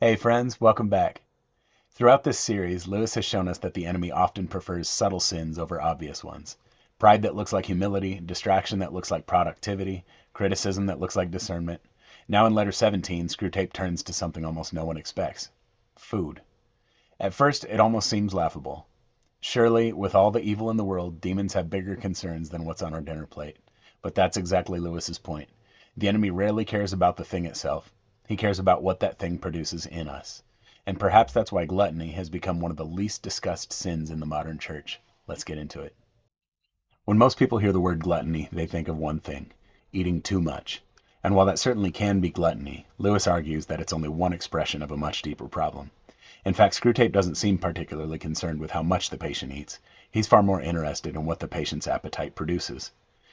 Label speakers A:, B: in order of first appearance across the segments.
A: Hey friends, welcome back. Throughout this series, Lewis has shown us that the enemy often prefers subtle sins over obvious ones. Pride that looks like humility, distraction that looks like productivity, criticism that looks like discernment. Now in letter 17, Screwtape turns to something almost no one expects. Food. At first, it almost seems laughable. Surely, with all the evil in the world, demons have bigger concerns than what's on our dinner plate. But that's exactly Lewis's point. The enemy rarely cares about the thing itself. He cares about what that thing produces in us. And perhaps that's why gluttony has become one of the least discussed sins in the modern church. Let's get into it. When most people hear the word gluttony, they think of one thing: eating too much. And while that certainly can be gluttony, Lewis argues that it's only one expression of a much deeper problem. In fact, Screwtape doesn't seem particularly concerned with how much the patient eats. He's far more interested in what the patient's appetite produces.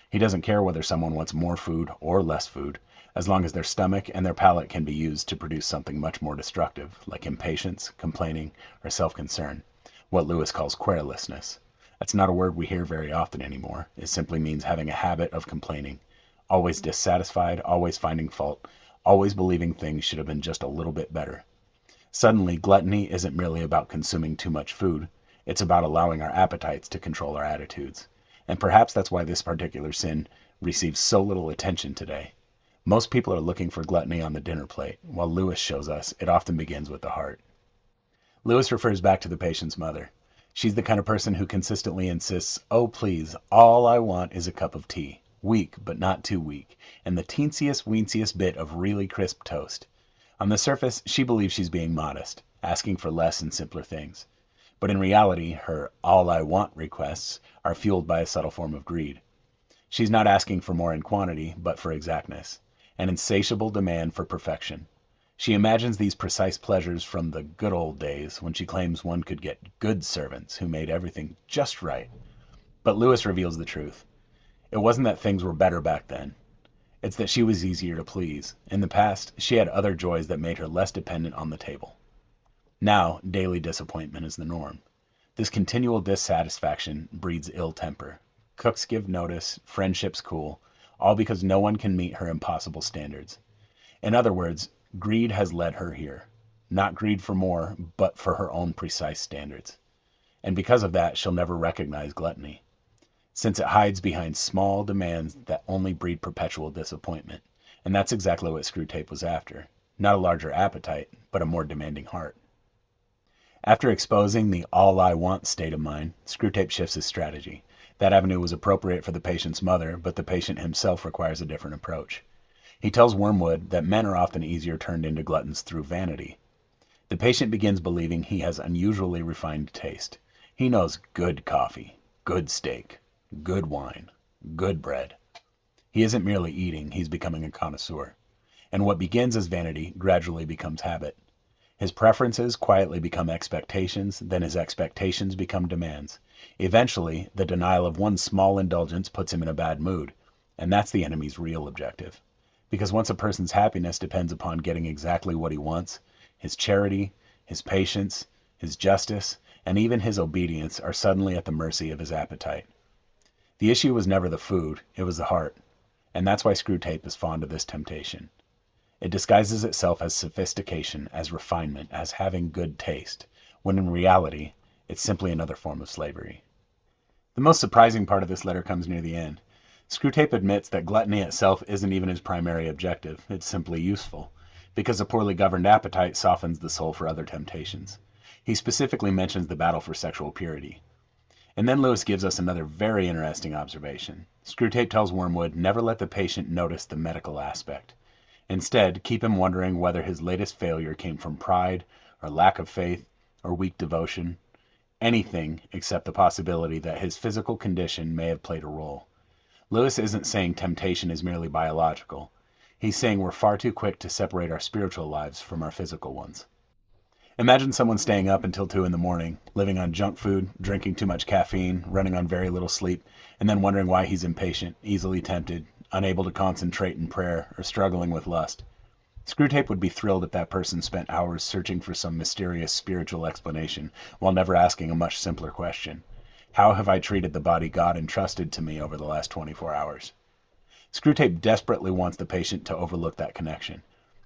A: He doesn't care whether someone wants more food or less food, as long as their stomach and their palate can be used to produce something much more destructive, like impatience, complaining, or self-concern, what Lewis calls querulousness. That's not a word we hear very often anymore. It simply means having a habit of complaining, always dissatisfied, always finding fault, always believing things should have been just a little bit better. Suddenly, gluttony isn't merely about consuming too much food. It's about allowing our appetites to control our attitudes. And perhaps that's why this particular sin receives so little attention today. Most people are looking for gluttony on the dinner plate, while Lewis shows us it often begins with the heart. Lewis refers back to the patient's mother. She's the kind of person who consistently insists, "Oh, please, all I want is a cup of tea. Weak, but not too weak, and the teensiest weensiest bit of really crisp toast." On the surface, she believes she's being modest, asking for less and simpler things. But in reality, her "all I want" requests are fueled by a subtle form of greed. She's not asking for more in quantity, but for exactness, an insatiable demand for perfection. She imagines these precise pleasures from the good old days when she claims one could get good servants who made everything just right. But Lewis reveals the truth. It wasn't that things were better back then. It's that she was easier to please. In the past, she had other joys that made her less dependent on the table. Now, daily disappointment is the norm. This continual dissatisfaction breeds ill temper. Cooks give notice, friendships cool, all because no one can meet her impossible standards. In other words, greed has led her here. Not greed for more, but for her own precise standards. And because of that, she'll never recognize gluttony, since it hides behind small demands that only breed perpetual disappointment. And that's exactly what Screwtape was after. Not a larger appetite, but a more demanding heart. After exposing the "all I want" state of mind, Screwtape shifts his strategy. That avenue was appropriate for the patient's mother, but the patient himself requires a different approach. He tells Wormwood that men are often easier turned into gluttons through vanity. The patient begins believing he has unusually refined taste. He knows good coffee, good steak, good wine, good bread. He isn't merely eating, he's becoming a connoisseur. And what begins as vanity gradually becomes habit. His preferences quietly become expectations, then his expectations become demands. Eventually, the denial of one small indulgence puts him in a bad mood, and that's the enemy's real objective. Because once a person's happiness depends upon getting exactly what he wants, his charity, his patience, his justice, and even his obedience are suddenly at the mercy of his appetite. The issue was never the food, it was the heart. And that's why Screwtape is fond of this temptation. It disguises itself as sophistication, as refinement, as having good taste, when in reality, it's simply another form of slavery. The most surprising part of this letter comes near the end. Screwtape admits that gluttony itself isn't even his primary objective, it's simply useful, because a poorly governed appetite softens the soul for other temptations. He specifically mentions the battle for sexual purity. And then Lewis gives us another very interesting observation. Screwtape tells Wormwood never let the patient notice the medical aspect. Instead, keep him wondering whether his latest failure came from pride, or lack of faith, or weak devotion. Anything except the possibility that his physical condition may have played a role. Lewis isn't saying temptation is merely biological. He's saying we're far too quick to separate our spiritual lives from our physical ones. Imagine someone staying up until 2 in the morning, living on junk food, drinking too much caffeine, running on very little sleep, and then wondering why he's impatient, easily tempted, unable to concentrate in prayer, or struggling with lust. Screwtape would be thrilled if that person spent hours searching for some mysterious spiritual explanation, while never asking a much simpler question. How have I treated the body God entrusted to me over the last 24 hours? Screwtape desperately wants the patient to overlook that connection.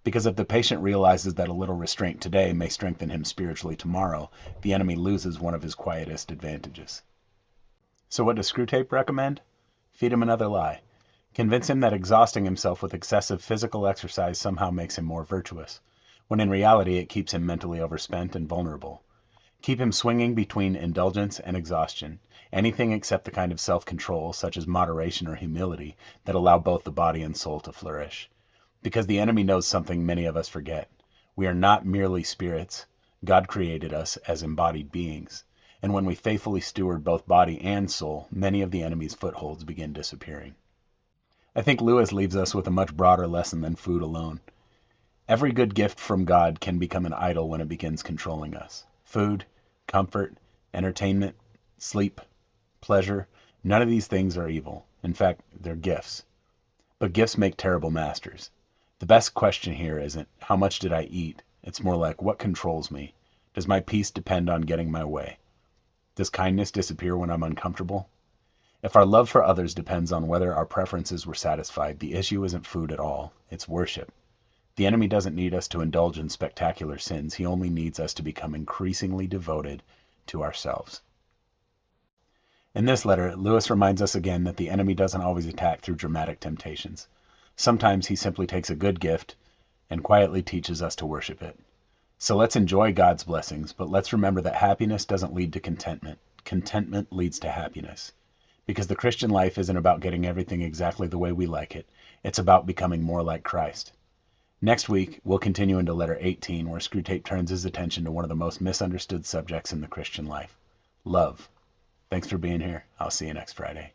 A: Because if the patient realizes that a little restraint today may strengthen him spiritually tomorrow, the enemy loses one of his quietest advantages. So what does Screwtape recommend? Feed him another lie. Convince him that exhausting himself with excessive physical exercise somehow makes him more virtuous, when in reality it keeps him mentally overspent and vulnerable. Keep him swinging between indulgence and exhaustion, anything except the kind of self-control, such as moderation or humility, that allow both the body and soul to flourish. Because the enemy knows something many of us forget. We are not merely spirits. God created us as embodied beings. And when we faithfully steward both body and soul, many of the enemy's footholds begin disappearing. I think Lewis leaves us with a much broader lesson than food alone. Every good gift from God can become an idol when it begins controlling us. Food, comfort, entertainment, sleep, pleasure, none of these things are evil. In fact, they're gifts. But gifts make terrible masters. The best question here isn't, how much did I eat? It's more like, what controls me? Does my peace depend on getting my way? Does kindness disappear when I'm uncomfortable? If our love for others depends on whether our preferences were satisfied, the issue isn't food at all, it's worship. The enemy doesn't need us to indulge in spectacular sins, he only needs us to become increasingly devoted to ourselves. In this letter, Lewis reminds us again that the enemy doesn't always attack through dramatic temptations. Sometimes he simply takes a good gift and quietly teaches us to worship it. So let's enjoy God's blessings, but let's remember that happiness doesn't lead to contentment. Contentment leads to happiness. Because the Christian life isn't about getting everything exactly the way we like it. It's about becoming more like Christ. Next week, we'll continue into letter 18, where Screwtape turns his attention to one of the most misunderstood subjects in the Christian life, love. Thanks for being here. I'll see you next Friday.